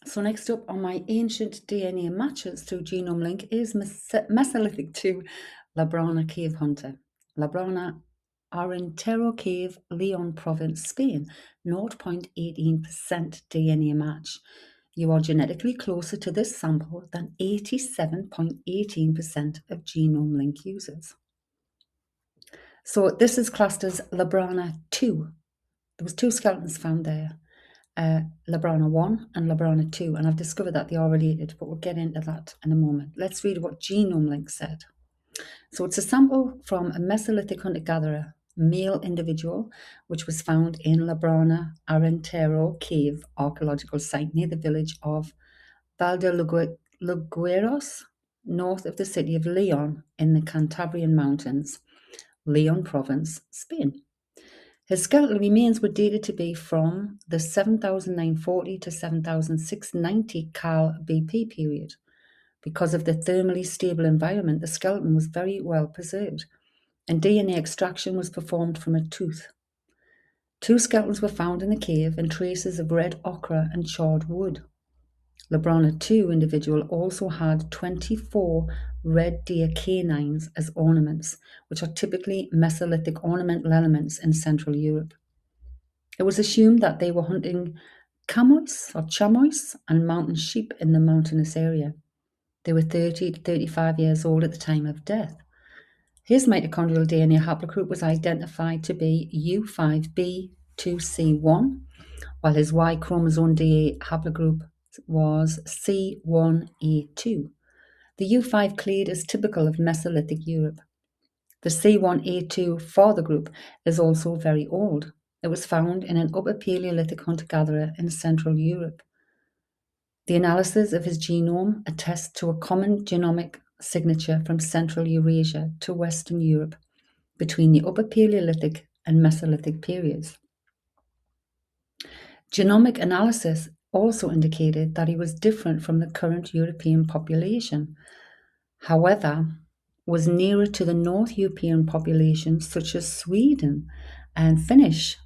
So next up on my ancient DNA matches through genome link is Mesolithic 2 LaBrana cave hunter. LaBrana Arintero cave, Leon province, Spain, 0.18% DNA match. You are genetically closer to this sample than 87.18% of genome link users. So this is classed as LaBrana 2. There was 2 skeletons found there. LaBrana 1 and LaBrana 2, and I've discovered that they are related, but we'll get into that in a moment. Let's read what Genome Link said. So it's a sample from a Mesolithic hunter-gatherer, male individual, which was found in LaBrana Arintero cave archaeological site near the village of Valdelugueros, north of the city of Leon in the Cantabrian Mountains, Leon province, Spain. His skeletal remains were dated to be from the 7,940 to 7,690 Cal BP period. Because of the thermally stable environment, the skeleton was very well preserved, and DNA extraction was performed from a tooth. 2 skeletons were found in the cave and traces of red ochre and charred wood. LaBrana 2 individual also had 24 red deer canines as ornaments, which are typically Mesolithic ornamental elements in Central Europe. It was assumed that they were hunting chamois and mountain sheep in the mountainous area. They were 30 to 35 years old at the time of death. His mitochondrial DNA haplogroup was identified to be U5b2C1, while his Y chromosome DNA haplogroup was C1A2. The U5 clade is typical of Mesolithic Europe. The C1A2 father group is also very old. It was found in an Upper Paleolithic hunter-gatherer in Central Europe. The analysis of his genome attests to a common genomic signature from Central Eurasia to Western Europe between the Upper Paleolithic and Mesolithic periods. Genomic analysis also indicated that he was different from the current European population. However, was nearer to the North European populations such as Sweden and Finnish.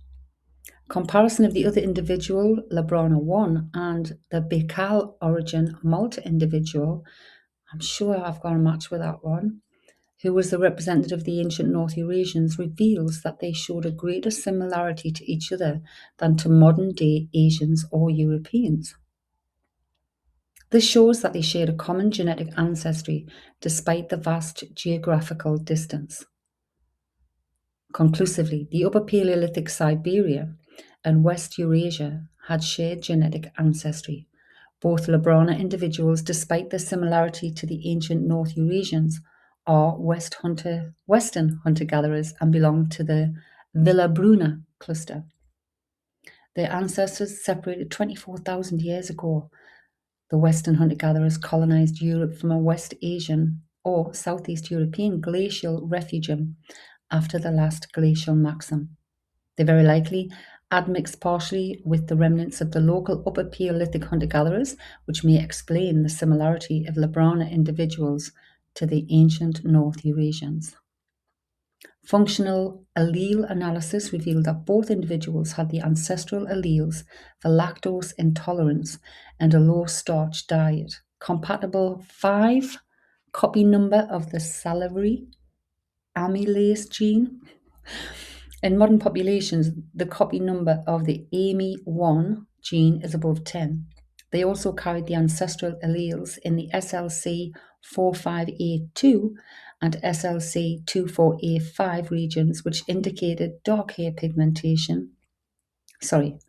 Comparison of the other individual, LaBrana 1, and the Baikal origin Malta individual, I'm sure I've got a match with that one, who was the representative of the ancient North Eurasians, reveals that they showed a greater similarity to each other than to modern-day Asians or Europeans. This shows that they shared a common genetic ancestry despite the vast geographical distance. Conclusively, the Upper Paleolithic Siberia and West Eurasia had shared genetic ancestry. Both LaBrana individuals, despite their similarity to the ancient North Eurasians, are Western hunter-gatherers and belong to the Villabruna cluster. Their ancestors separated 24,000 years ago. The Western hunter-gatherers colonized Europe from a West Asian or Southeast European glacial refugium after the last glacial maximum. They very likely admixed partially with the remnants of the local Upper Paleolithic hunter-gatherers, which may explain the similarity of LaBrana individuals to the ancient North Eurasians. Functional allele analysis revealed that both individuals had the ancestral alleles for lactose intolerance and a low-starch diet, compatible 5 copy number of the salivary amylase gene. In modern populations, the copy number of the AMY1 gene is above 10. They also carried the ancestral alleles in the SLC45A2 and SLC24A5 regions, which indicated dark hair pigmentation. It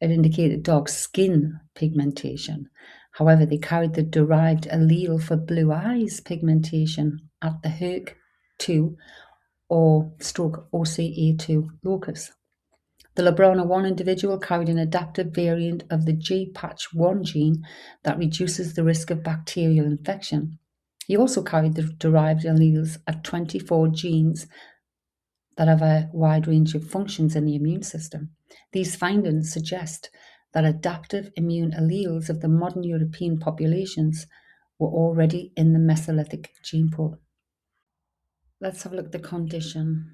indicated dark skin pigmentation. However, they carried the derived allele for blue eyes pigmentation at the HERC2 or stroke OCA2 locus. The LaBrana 1 individual carried an adaptive variant of the GPatch1 gene that reduces the risk of bacterial infection. He also carried the derived alleles at 24 genes that have a wide range of functions in the immune system. These findings suggest that adaptive immune alleles of the modern European populations were already in the Mesolithic gene pool. Let's have a look at the condition.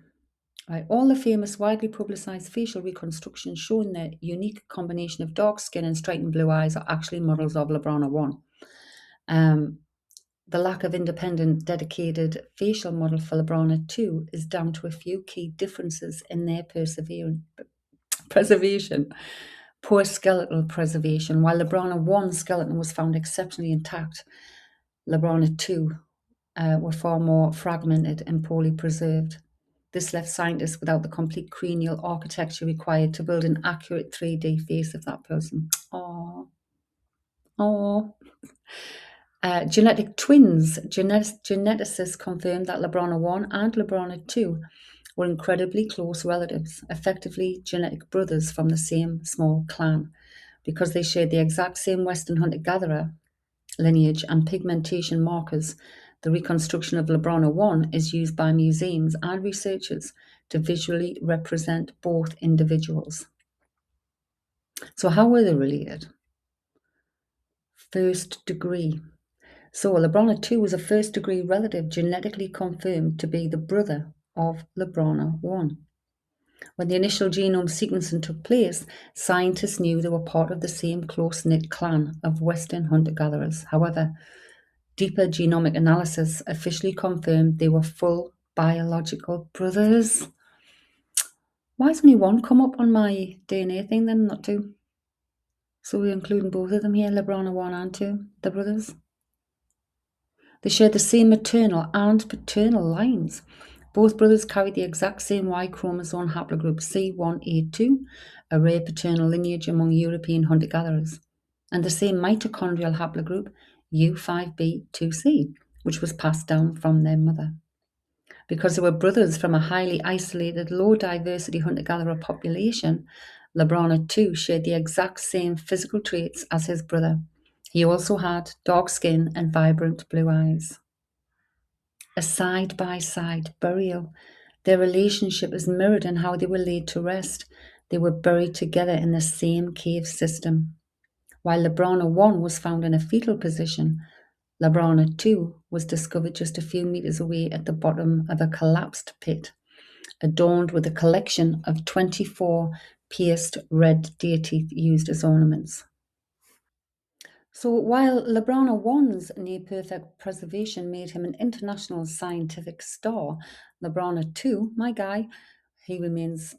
Right. All the famous, widely publicised facial reconstructions showing the unique combination of dark skin and striking blue eyes are actually models of LaBran 01. The lack of independent, dedicated facial model for LaBran 2 is down to a few key differences in their preservation. Poor skeletal preservation. While LaBran 1 skeleton was found exceptionally intact, LaBran 2 were far more fragmented and poorly preserved. This left scientists without the complete cranial architecture required to build an accurate 3D face of that person. Oh, genetic twins. Geneticists confirmed that LaBran 1 and LaBran 2 were incredibly close relatives, effectively genetic brothers from the same small clan, because they shared the exact same Western hunter-gatherer lineage and pigmentation markers. The reconstruction of LaBran 1 is used by museums and researchers to visually represent both individuals. So how were they related? First degree. So LaBran 2 was a first degree relative genetically confirmed to be the brother of LaBran 1. When the initial genome sequencing took place, scientists knew they were part of the same close-knit clan of Western hunter-gatherers. However, deeper genomic analysis officially confirmed they were full biological brothers. Why has only one come up on my DNA thing then, not two? So we're including both of them here, LaBran 1 and 2, the brothers. They shared the same maternal and paternal lines. Both brothers carried the exact same Y chromosome haplogroup C182, a rare paternal lineage among European hunter-gatherers, and the same mitochondrial haplogroup U5b2c, which was passed down from their mother. Because they were brothers from a highly isolated, low-diversity hunter-gatherer population, LaBran 2 shared the exact same physical traits as his brother. He also had dark skin and vibrant blue eyes. A side-by-side burial. Their relationship is mirrored in how they were laid to rest. They were buried together in the same cave system. While LaBran 1 was found in a fetal position, LaBran 2 was discovered just a few meters away at the bottom of a collapsed pit, adorned with a collection of 24 pierced red deer teeth used as ornaments. So while LaBran 1's near-perfect preservation made him an international scientific star, LaBran 2, my guy, his remains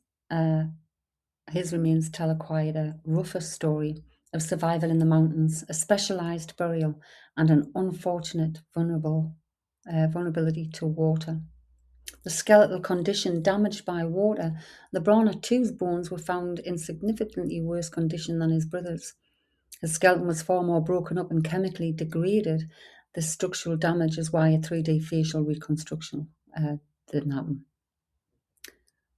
tell quite a rougher story of survival in the mountains, a specialized burial, and an unfortunate vulnerability to water. The skeletal condition damaged by water, LaBran 2's bones were found in significantly worse condition than his brother's. His skeleton was far more broken up and chemically degraded. This structural damage is why a 3D facial reconstruction didn't happen.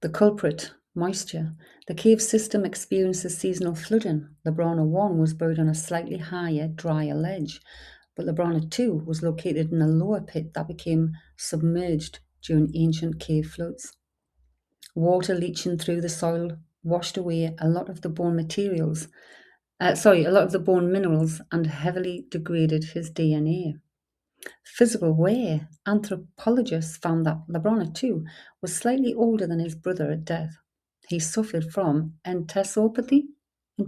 The culprit, moisture. The cave system experiences seasonal flooding. LaBran 1 was buried on a slightly higher, drier ledge, but LaBran 2 was located in a lower pit that became submerged during ancient cave floods. Water leaching through the soil washed away a lot of the bone minerals and heavily degraded his DNA. Physical wear. Anthropologists found that LaBran 2 was slightly older than his brother at death. He suffered from enteropathy, a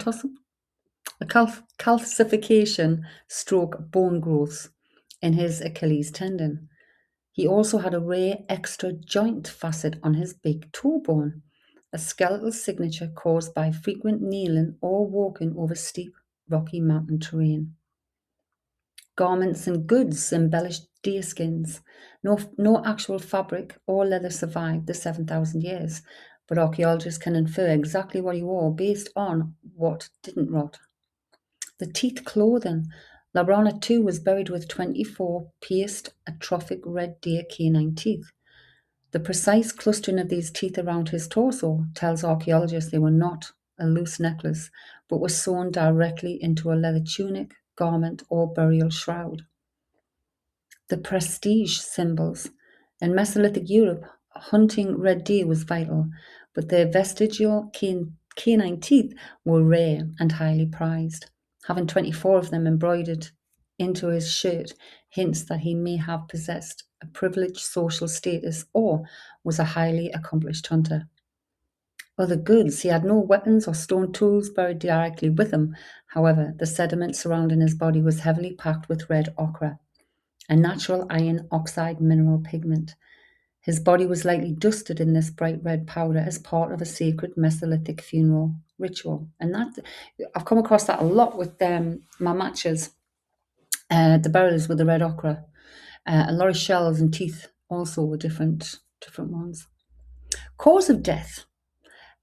calcification stroke bone growths in his Achilles tendon. He also had a rare extra joint facet on his big toe bone, a skeletal signature caused by frequent kneeling or walking over steep, rocky mountain terrain. Garments and goods embellished deerskins. No actual fabric or leather survived the 7,000 years, but archaeologists can infer exactly what he wore based on what didn't rot. The teeth clothing. LaBran 2 was buried with 24 pierced atrophic red deer canine teeth. The precise clustering of these teeth around his torso tells archaeologists they were not a loose necklace, but were sewn directly into a leather tunic, garment, or burial shroud. The prestige symbols. In Mesolithic Europe, hunting red deer was vital, but their vestigial canine teeth were rare and highly prized, having 24 of them embroidered into his shirt hints that he may have possessed a privileged social status or was a highly accomplished hunter. Other goods, he had no weapons or stone tools buried directly with him. However, the sediment surrounding his body was heavily packed with red ochre, a natural iron oxide mineral pigment. His body was likely dusted in this bright red powder as part of a sacred Mesolithic funeral ritual. And that I've come across that a lot with my matches, the burials with the red ochre. A lot of shells and teeth also were different ones. Cause of death,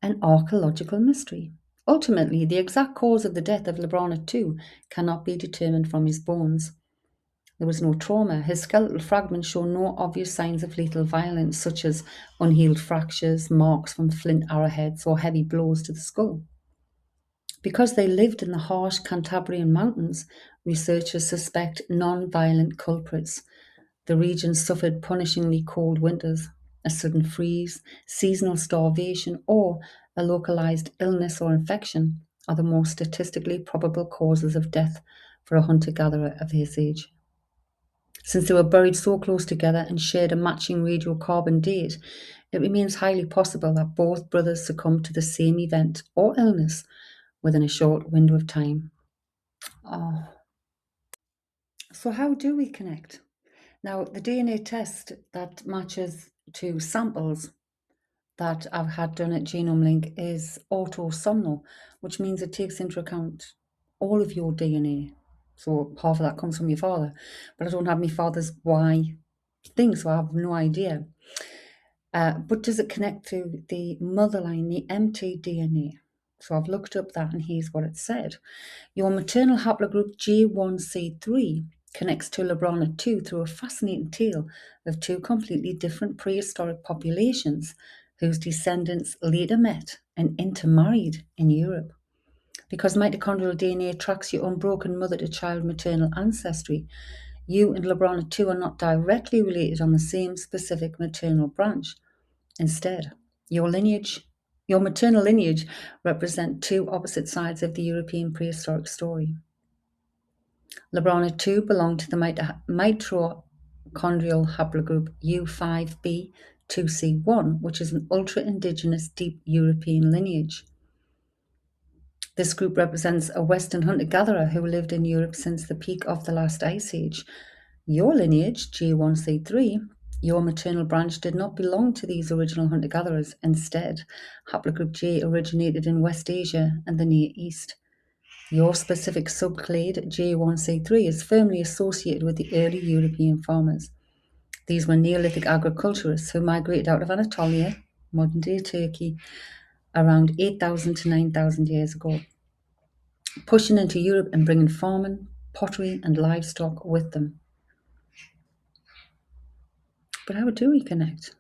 an archaeological mystery. Ultimately, the exact cause of the death of LaBran II cannot be determined from his bones. There was no trauma. His skeletal fragments show no obvious signs of lethal violence, such as unhealed fractures, marks from flint arrowheads, or heavy blows to the skull. Because they lived in the harsh Cantabrian mountains, researchers suspect non-violent culprits. The region suffered punishingly cold winters. A sudden freeze, seasonal starvation, or a localized illness or infection are the most statistically probable causes of death for a hunter-gatherer of his age. Since they were buried so close together and shared a matching radiocarbon date, it remains highly possible that both brothers succumbed to the same event or illness within a short window of time. Oh. So how do we connect? Now, the DNA test that matches to samples that I've had done at GenomeLink is autosomal, which means it takes into account all of your DNA. So half of that comes from your father, but I don't have my father's Y thing, so I have no idea. But does it connect to the mother line, the mtDNA? So I've looked up that, and here's what it said. Your maternal haplogroup J1C3 connects to LaBran II through a fascinating tale of two completely different prehistoric populations whose descendants later met and intermarried in Europe. Because mitochondrial DNA tracks your unbroken mother-to-child maternal ancestry, you and LaBran II are not directly related on the same specific maternal branch. Instead, your maternal lineage represent two opposite sides of the European prehistoric story. LaBran II belonged to the mitochondrial haplogroup U5b2C1, which is an ultra-indigenous deep European lineage. This group represents a Western hunter-gatherer who lived in Europe since the peak of the last ice age. Your lineage, J1C3, your maternal branch, did not belong to these original hunter-gatherers. Instead, haplogroup J originated in West Asia and the Near East. Your specific subclade, J1C3, is firmly associated with the early European farmers. These were Neolithic agriculturists who migrated out of Anatolia, modern-day Turkey, around 8,000 to 9,000 years ago, pushing into Europe and bringing farming, pottery, and livestock with them. But how do we connect?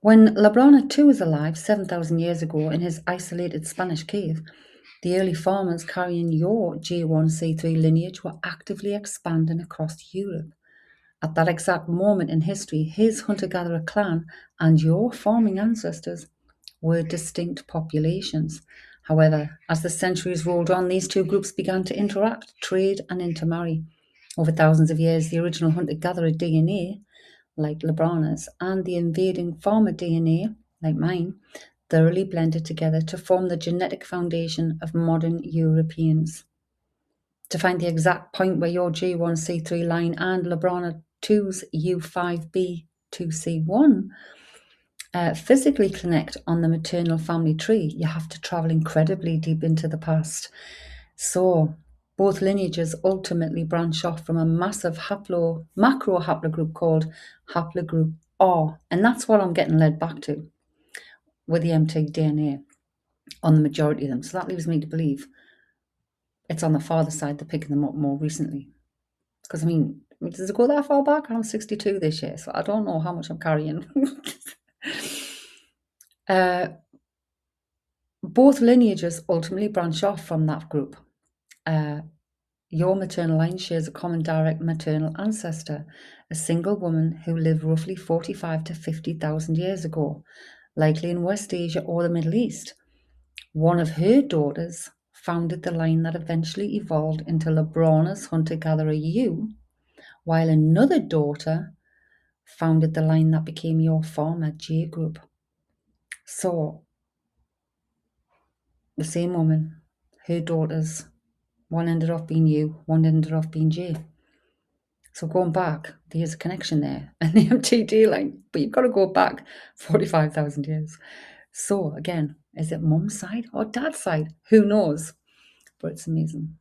When LaBran II was alive 7,000 years ago in his isolated Spanish cave, the early farmers carrying your J1C3 lineage were actively expanding across Europe. At that exact moment in history, his hunter-gatherer clan and your farming ancestors were distinct populations. However, as the centuries rolled on, these two groups began to interact, trade, and intermarry. Over thousands of years, the original hunter-gatherer DNA, like LaBran's, and the invading farmer DNA, like mine, thoroughly blended together to form the genetic foundation of modern Europeans. To find the exact point where your J1C3 line and LaBran II's U5b2C1 physically connect on the maternal family tree, you have to travel incredibly deep into the past. So, both lineages ultimately branch off from a massive macro haplogroup called haplogroup R, and that's what I'm getting led back to with the mtDNA on the majority of them. So that leaves me to believe it's on the father side they're picking them up more recently. Because, does it go that far back? I'm 62 this year, so I don't know how much I'm carrying. Both lineages ultimately branch off from that group. Your maternal line shares a common direct maternal ancestor, a single woman who lived roughly 45 to 50,000 years ago, likely in West Asia or the Middle East. One of her daughters founded the line that eventually evolved into LaBran's hunter-gatherer U, while another daughter founded the line that became your farmer J group. So, the same woman, her daughters, one ended up being U, one ended up being J. So going back, there's a connection there, an MTD line, but you've got to go back 45,000 years. So again, is it mum's side or dad's side? Who knows? But it's amazing.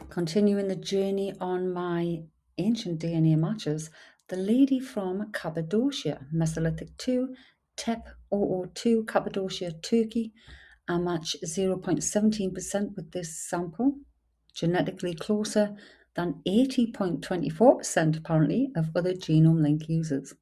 Continuing the journey on my ancient DNA matches, the lady from Cappadocia, Mesolithic 2, TEP 002, Cappadocia, Turkey. I match 0.17% with this sample, genetically closer than 80.24% apparently of other genome link users.